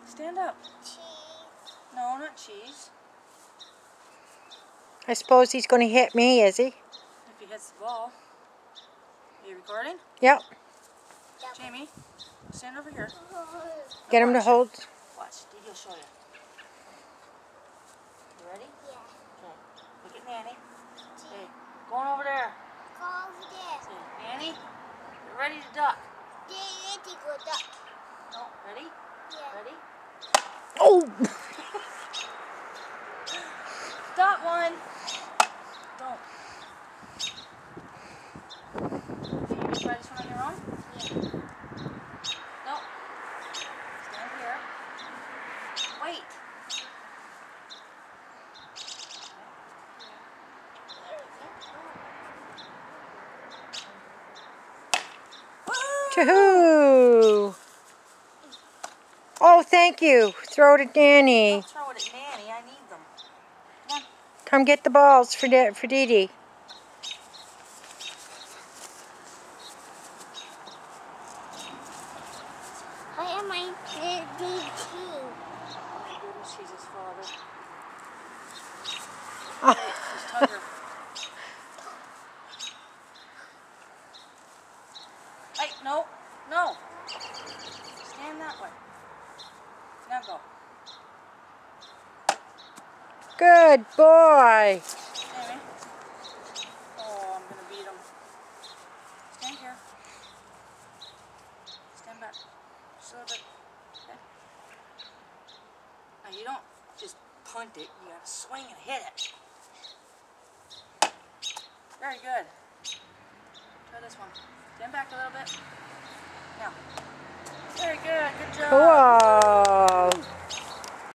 Stand up. Cheese. No, not cheese. I suppose he's going to hit me, is he? If he hits the ball. Are you recording? Yep. Jamie, stand over here. Get him to hold. Watch, Didi will show you. You ready? Yeah. Okay. Look at Nanny. Hey, going over there. Go over there. Say, Nanny, you're ready to duck. Ready to go duck. No, ready? Yeah. Ready? Oh! Stop one. Don't. Okay, you try this one on your own? Yeah. No. Stand here. Wait. Choo-hoo! Oh, thank you. Throw it at Danny. Don't throw it at Nanny. I need them. Come on. Come get the balls for Didi. Why am I Didi too? Oh my goodness, he's his father. Oh. Hey, just hug her. Hey, no, no. Stand that way. Now go. Good boy. Jamie. Oh, I'm going to beat him. Stand here. Stand back. Just a little bit. Okay. Now, you don't just punt it. You got to swing and hit it. Very good. Try this one. Stand back a little bit. Now. Very good. Good job. Cool.